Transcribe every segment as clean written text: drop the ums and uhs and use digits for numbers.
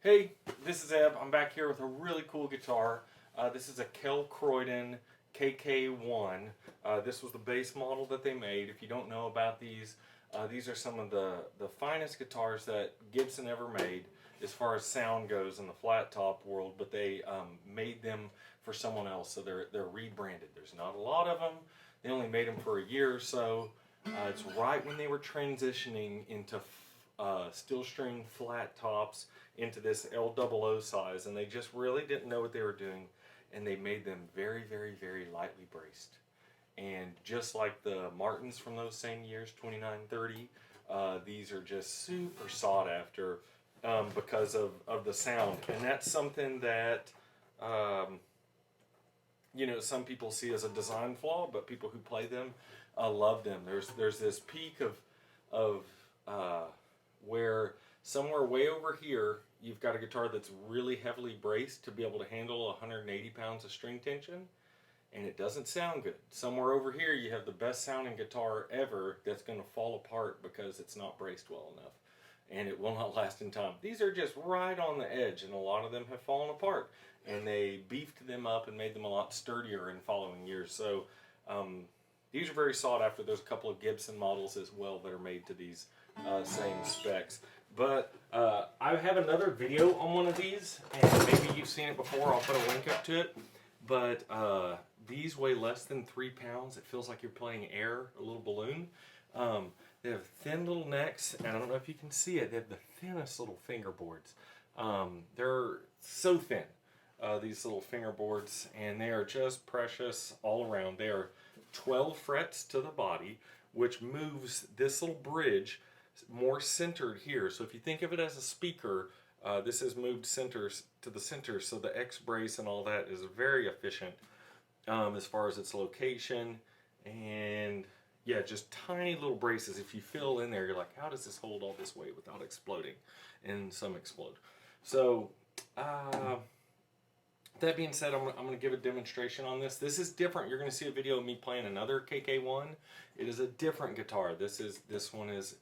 Hey, this is Eb. I'm back here with a really cool guitar. This is a Kel Kroydon KK-1. This was the base model that they made. If you don't know about these are some of the finest guitars that Gibson ever made as far as sound goes in the flat top world, but they made them for someone else, so they're rebranded. There's not a lot of them. They only made them for a year or so. It's right when they were transitioning into steel string flat tops into this L00 size, and they just really didn't know what they were doing, and they made them very, very, very lightly braced. And just like the Martins from those same years, 2930, these are just super sought after because of the sound. And that's something that you know, some people see as a design flaw, but people who play them love them. There's this peak of where somewhere way over here you've got a guitar that's really heavily braced to be able to handle 180 pounds of string tension, and it doesn't sound good. Somewhere over here you have the best sounding guitar ever that's going to fall apart because it's not braced well enough, and it will not last in time. These are just right on the edge, and a lot of them have fallen apart, and they beefed them up and made them a lot sturdier in following years. So these are very sought after. There's a couple of Gibson models as well that are made to these same specs. But I have another video on one of these, and maybe you've seen it before. I'll put a link up to it. But these weigh less than 3 pounds. It feels like you're playing air, a little balloon. They have thin little necks, and I don't know if you can see it. They have the thinnest little fingerboards. They're so thin, these little fingerboards, and they are just precious all around. They are 12 frets to the body, which moves this little bridge more centered here. So if you think of it as a speaker, this is moved centers to the center, so the X brace and all that is very efficient as far as its location. And yeah, just tiny little braces. If you feel in there, you're like, how does this hold all this weight without exploding? And some explode. So that being said, I'm going to give a demonstration on this. This is different. You're going to see a video of me playing another KK-1. It is a different guitar. This one is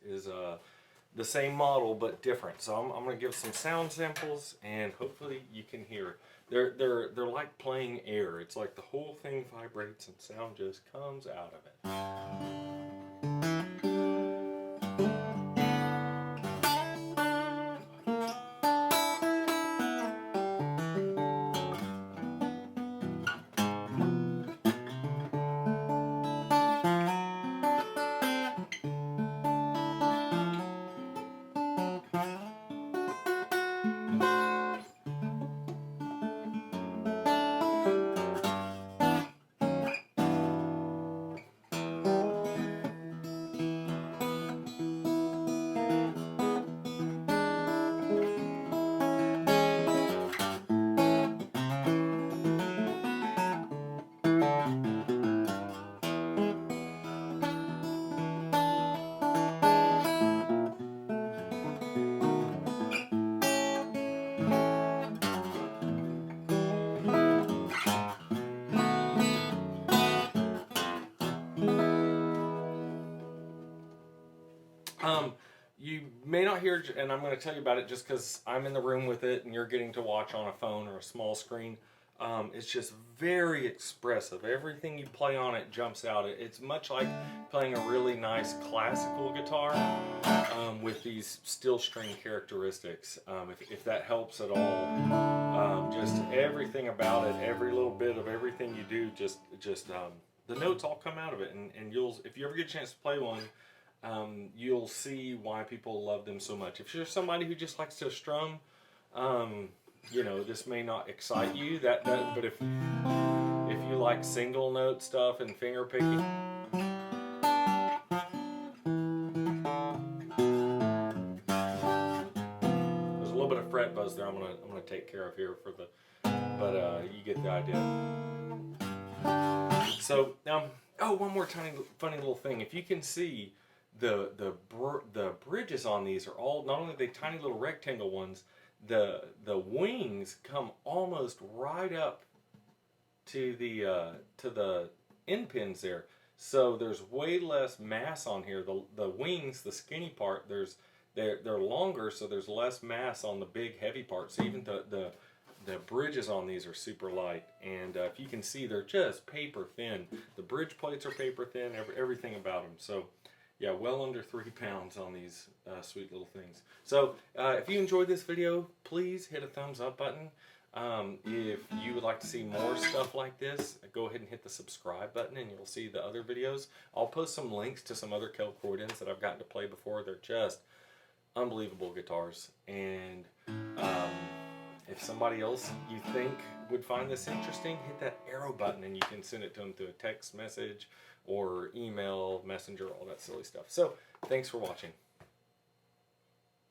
the same model but different. So I'm going to give some sound samples, and hopefully you can hear it. They're like playing air. It's like the whole thing vibrates and sound just comes out of it. You may not hear, and I'm going to tell you about it just because I'm in the room with it and you're getting to watch on a phone or a small screen. It's just very expressive. Everything you play on it jumps out. It's much like playing a really nice classical guitar with these steel string characteristics, if that helps at all. Just everything about it, every little bit of everything you do, just the notes all come out of it, and if you ever get a chance to play one, you'll see why people love them so much. If you're somebody who just likes to strum, you know, this may not excite you but if you like single note stuff and finger picking, there's a little bit of fret buzz there. I'm gonna take care of here but you get the idea. So oh, one more tiny funny little thing. If you can see, the bridges on these are all, not only are they tiny little rectangle ones, the wings come almost right up to the end pins there. So there's way less mass on here. The wings, the skinny part, there's they're longer, so there's less mass on the big heavy parts. So even the bridges on these are super light, and if you can see, they're just paper thin. The bridge plates are paper thin, everything about them. So yeah, well under 3 pounds on these sweet little things. So if you enjoyed this video, please hit a thumbs up button. If you would like to see more stuff like this, go ahead and hit the subscribe button and you'll see the other videos. I'll post some links to some other Kel Kroydons that I've gotten to play before. They're just unbelievable guitars. And if somebody else you think would find this interesting, hit that arrow button and you can send it to them through a text message or email, messenger, all that silly stuff. So thanks for watching.